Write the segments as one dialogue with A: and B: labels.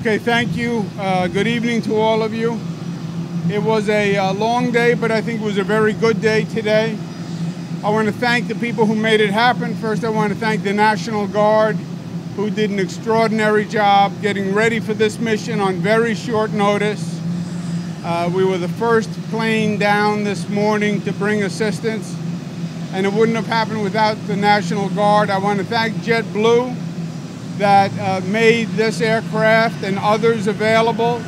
A: Okay, thank you. Good evening to all of you. It was a long day, but I think it was a very good day today. I want to thank the people who made it happen. First, I want to thank the National Guard, who did an extraordinary job getting ready for this mission on very short notice. We were the first plane down this morning to bring assistance, and it wouldn't have happened without the National Guard. I want to thank JetBlue that made this aircraft and others available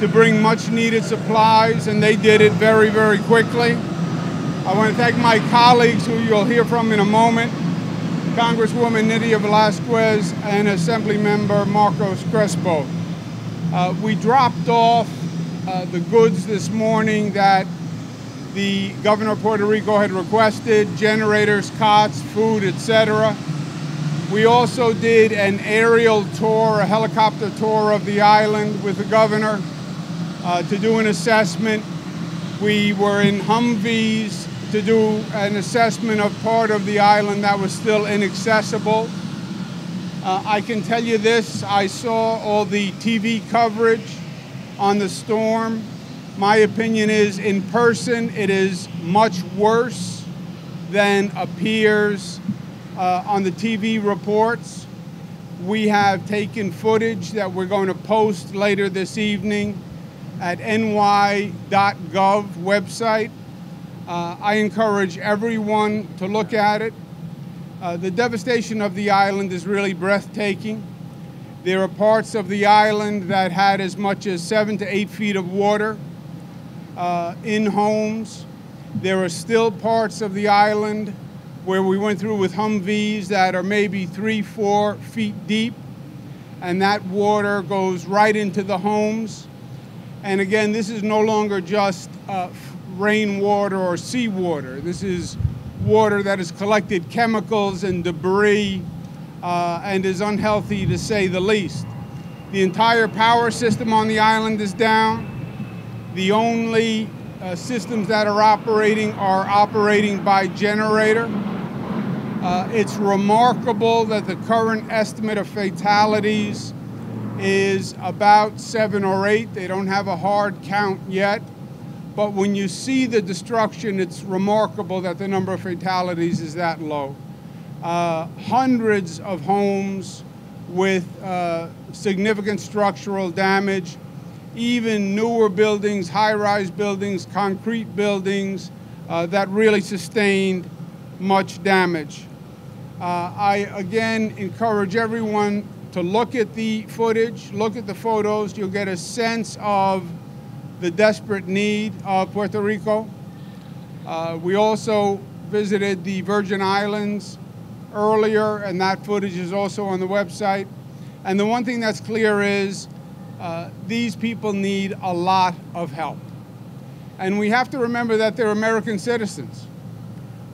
A: to bring much needed supplies, and they did it very, very quickly. I want to thank my colleagues who you'll hear from in a moment, Congresswoman Nydia Velázquez and Assemblymember Marcos Crespo. We dropped off the goods this morning that the governor of Puerto Rico had requested: generators, cots, food, etc. We also did an aerial tour, a helicopter tour of the island with the governor to do an assessment. We were in Humvees to do an assessment of part of the island that was still inaccessible. I can tell you this: I saw all the TV coverage on the storm. My opinion is, in person, it is much worse than appears on the TV reports. We have taken footage that we're going to post later this evening at ny.gov website. I encourage everyone to look at it. The devastation of the island is really breathtaking. There are parts of the island that had as much as 7 to 8 feet of water in homes. There are still parts of the island where we went through with Humvees that are maybe 3-4 feet deep, and that water goes right into the homes. And again, this is no longer just rainwater or seawater. This is water that has collected chemicals and debris and is unhealthy, to say the least. The entire power system on the island is down. The only systems that are operating by generator. It's remarkable that the current estimate of fatalities is about 7 or 8. They don't have a hard count yet. But when you see the destruction, it's remarkable that the number of fatalities is that low. Hundreds of homes with significant structural damage, even newer buildings, high-rise buildings, concrete buildings that really sustained much damage. I again encourage everyone to look at the footage, look at the photos. You'll get a sense of the desperate need of Puerto Rico. We also visited the Virgin Islands earlier, and that footage is also on the website. And the one thing that's clear is these people need a lot of help. And we have to remember that they're American citizens.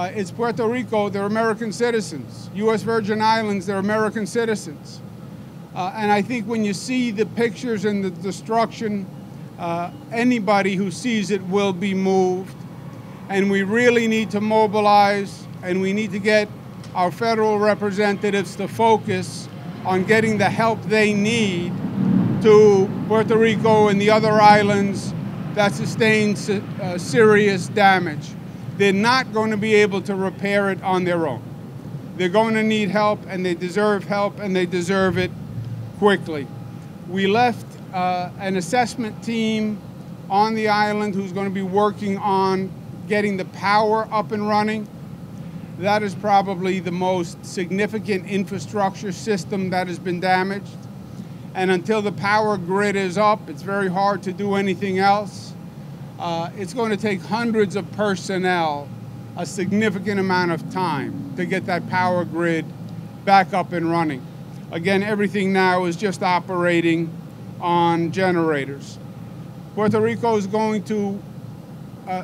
A: It's Puerto Rico, they're American citizens. U.S. Virgin Islands, they're American citizens. And I think when you see the pictures and the destruction, anybody who sees it will be moved. And we really need to mobilize, and we need to get our federal representatives to focus on getting the help they need to Puerto Rico and the other islands that sustained serious damage. They're not going to be able to repair it on their own. They're going to need help, and they deserve help, and they deserve it quickly. We left an assessment team on the island who's going to be working on getting the power up and running. That is probably the most significant infrastructure system that has been damaged. And until the power grid is up, it's very hard to do anything else. It's going to take hundreds of personnel, a significant amount of time to get that power grid back up and running. Again, everything now is just operating on generators. Puerto Rico is going to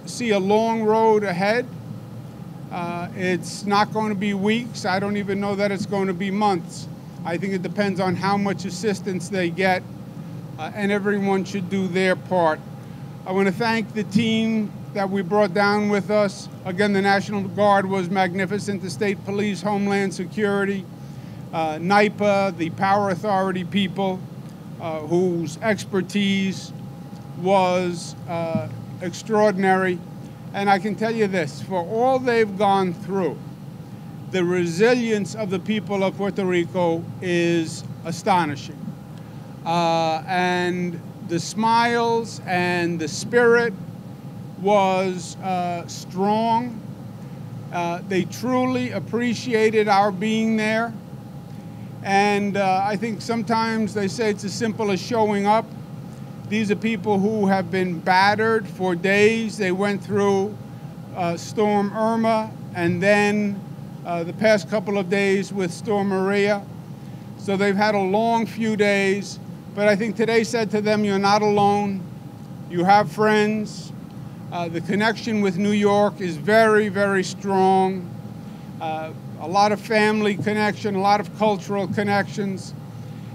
A: see a long road ahead. It's not going to be weeks. I don't even know that it's going to be months. I think it depends on how much assistance they get, and everyone should do their part. I want to thank the team that we brought down with us. Again, the National Guard was magnificent, the State Police, Homeland Security, NYPA, the Power Authority people. whose expertise was extraordinary. And I can tell you this, for all they've gone through, the resilience of the people of Puerto Rico is astonishing. And the smiles and the spirit was strong. They truly appreciated our being there. And I think sometimes they say it's as simple as showing up. These are people who have been battered for days. They went through Storm Irma and then the past couple of days with Storm Maria. So they've had a long few days. But I think today said to them, you're not alone. You have friends. The connection with New York is very, very strong. A lot of family connection, a lot of cultural connections.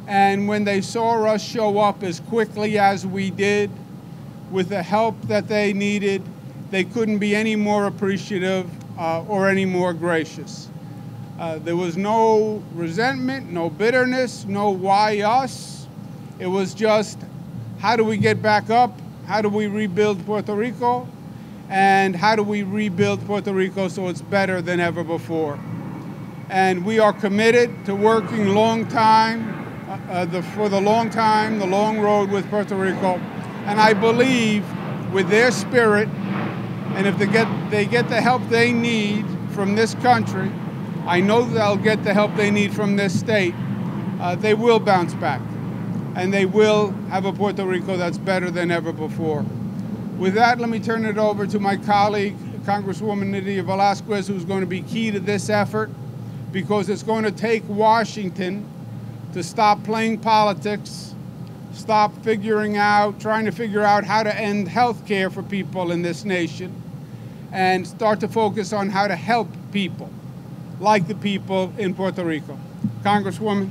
A: And when they saw us show up as quickly as we did, with the help that they needed, they couldn't be any more appreciative or any more gracious. There was no resentment, no bitterness, no why us. It was just, how do we get back up? How do we rebuild Puerto Rico? And how do we rebuild Puerto Rico so it's better than ever before? And we are committed to working for the long road with Puerto Rico. And I believe with their spirit, and if they get the help they need from this country, I know they'll get the help they need from this state, they will bounce back. And they will have a Puerto Rico that's better than ever before. With that, let me turn it over to my colleague, Congresswoman Nydia Velázquez, who's going to be key to this effort, because it's going to take Washington to stop playing politics, stop trying to figure out how to end health care for people in this nation, and start to focus on how to help people, like the people in Puerto Rico. Congresswoman.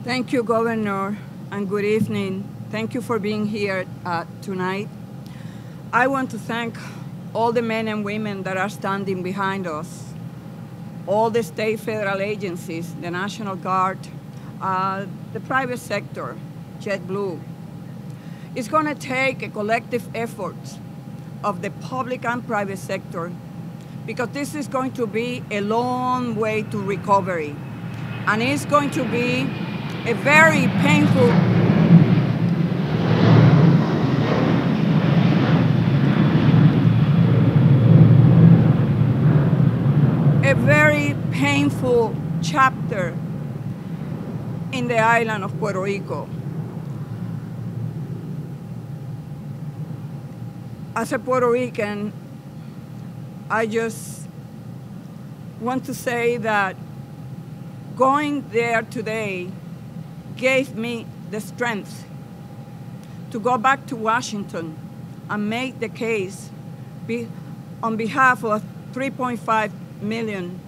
B: Thank you, Governor, and good evening. Thank you for being here tonight. I want to thank all the men and women that are standing behind us, all the state federal agencies, the National Guard, the private sector, JetBlue. It's going to take a collective effort of the public and private sector, because this is going to be a long way to recovery. And it's going to be a very painful chapter in the island of Puerto Rico. As a Puerto Rican, I just want to say that going there today gave me the strength to go back to Washington and make the case on behalf of 3.5 million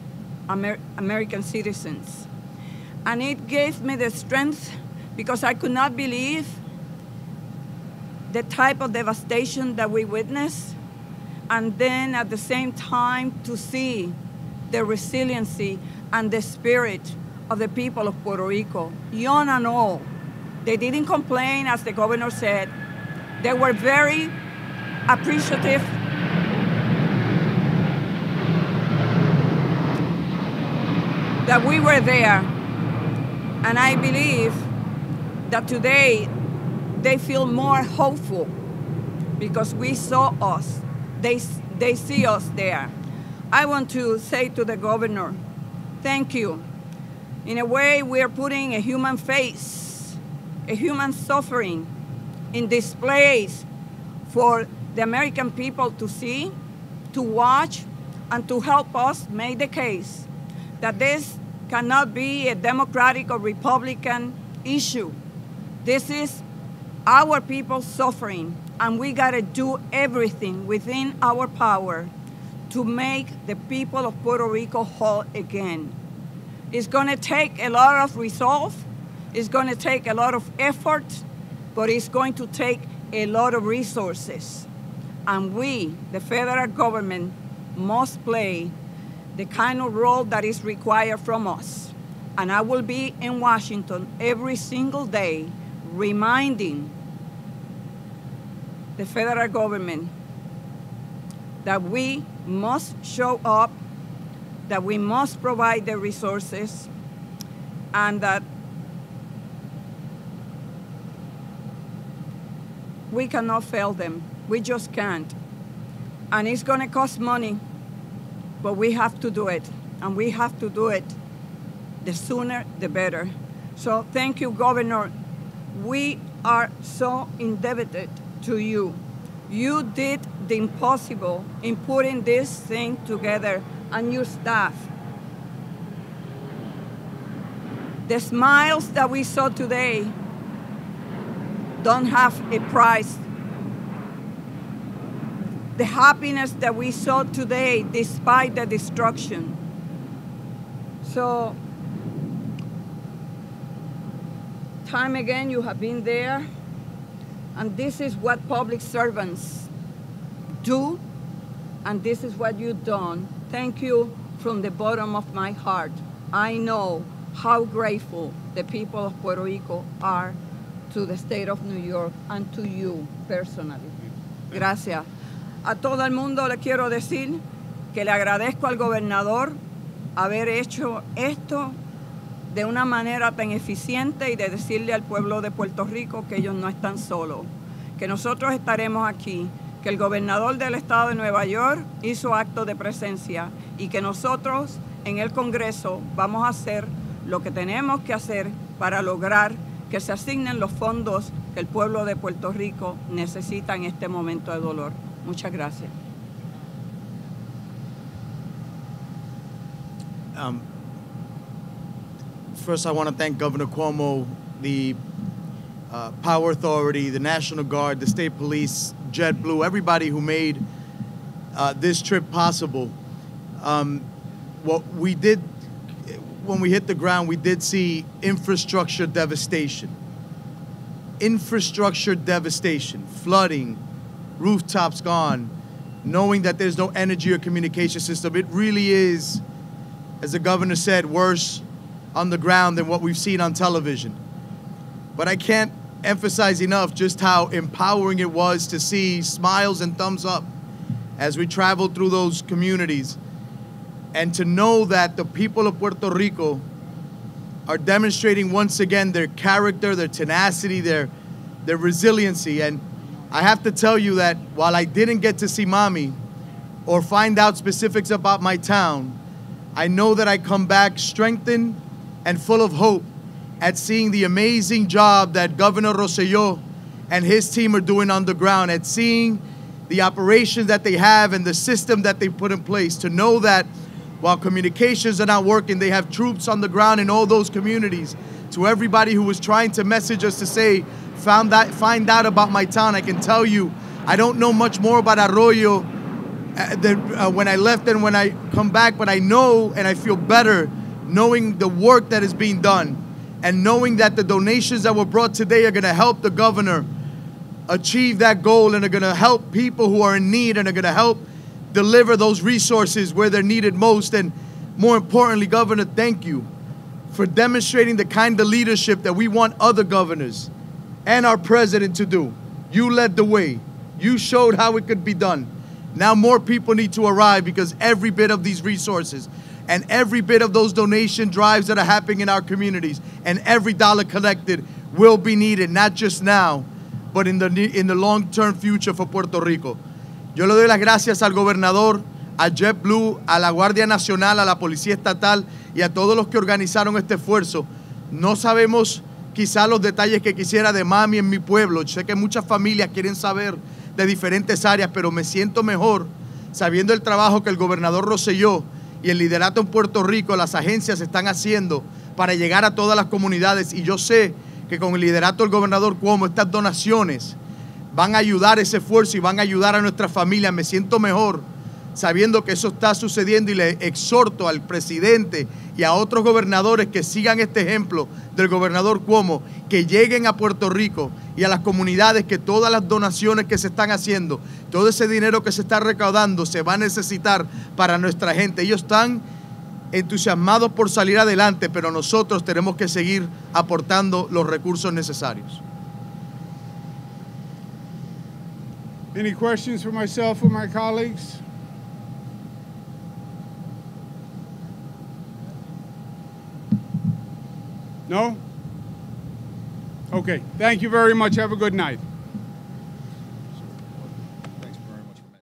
B: American citizens. And it gave me the strength because I could not believe the type of devastation that we witnessed, and then at the same time to see the resiliency and the spirit of the people of Puerto Rico, young and old. They didn't complain, as the governor said. They were very appreciative that we were there. And I believe that today they feel more hopeful because we saw us. They see us there. I want to say to the governor, thank you. In a way, we are putting a human face, a human suffering in displays for the American people to see, to watch, and to help us make the case that this cannot be a Democratic or Republican issue. This is our people suffering, and we gotta do everything within our power to make the people of Puerto Rico whole again. It's gonna take a lot of resolve, it's gonna take a lot of effort, but it's going to take a lot of resources. And we, the federal government, must play the kind of role that is required from us. And I will be in Washington every single day reminding the federal government that we must show up, that we must provide the resources, and that we cannot fail them. We just can't. And it's going to cost money, but we have to do it. And we have to do it the sooner, the better. So thank you, Governor. We are so indebted to you. You did the impossible in putting this thing together, and your staff. The smiles that we saw today don't have a price. The happiness that we saw today, despite the destruction. So, time again, you have been there, and this is what public servants do, and this is what you've done. Thank you from the bottom of my heart. I know how grateful the people of Puerto Rico are to the state of New York and to you personally. Gracias. A todo el mundo le quiero decir que le agradezco al gobernador haber hecho esto de una manera tan eficiente y de decirle al pueblo de Puerto Rico que ellos no están solos, que nosotros estaremos aquí, que el gobernador del estado de Nueva York hizo acto de presencia y que nosotros en el Congreso vamos a hacer lo que tenemos que hacer para lograr que se asignen los fondos que el pueblo de Puerto Rico necesita en este momento de dolor. Muchas gracias.
C: First, I want to thank Governor Cuomo, the Power Authority, the National Guard, the State Police, JetBlue, everybody who made this trip possible. What we did, when we hit the ground, we did see infrastructure devastation. Infrastructure devastation, flooding, rooftops gone, knowing that there's no energy or communication system. It really is, as the governor said, worse on the ground than what we've seen on television. But I can't emphasize enough just how empowering it was to see smiles and thumbs up as we traveled through those communities, and to know that the people of Puerto Rico are demonstrating once again their character, their tenacity, their resiliency. And I have to tell you that while I didn't get to see Mommy or find out specifics about my town, I know that I come back strengthened and full of hope at seeing the amazing job that Governor Rosselló and his team are doing on the ground, at seeing the operations that they have and the system that they put in place, to know that while communications are not working, they have troops on the ground in all those communities. To everybody who was trying to message us to say, find out about my town, I can tell you, I don't know much more about Arroyo when I left and when I come back, but I know and I feel better knowing the work that is being done, and knowing that the donations that were brought today are going to help the governor achieve that goal, and are going to help people who are in need, and are going to help deliver those resources where they're needed most. And more importantly, Governor, thank you for demonstrating the kind of leadership that we want other governors and our president to do. You led the way. You showed how it could be done. Now more people need to arrive, because every bit of these resources and every bit of those donation drives that are happening in our communities, and every dollar collected will be needed, not just now, but in the long-term future for Puerto Rico. Yo le doy las gracias al gobernador, a JetBlue, a la Guardia Nacional, a la Policía Estatal y a todos los que organizaron este esfuerzo. No sabemos quizá los detalles que quisiera de Mami en mi pueblo. Sé que muchas familias quieren saber de diferentes áreas, pero me siento mejor sabiendo el trabajo que el gobernador Rosselló y el liderato en Puerto Rico, las agencias están haciendo para llegar a todas las comunidades. Y yo sé que con el liderato del gobernador Cuomo, estas donaciones van a ayudar ese esfuerzo y van a ayudar a nuestras familias. Me siento mejor sabiendo que eso está sucediendo, y le exhorto al presidente y a otros gobernadores que sigan este ejemplo del gobernador Cuomo, que lleguen a Puerto Rico y a las comunidades, que todas las donaciones que se están haciendo, todo ese dinero que se está recaudando se va a necesitar para nuestra gente. Ellos están entusiasmados por salir adelante, pero nosotros tenemos que seguir aportando los recursos necesarios.
A: Any questions for myself or my colleagues? No? Okay, thank you very much. Have a good night.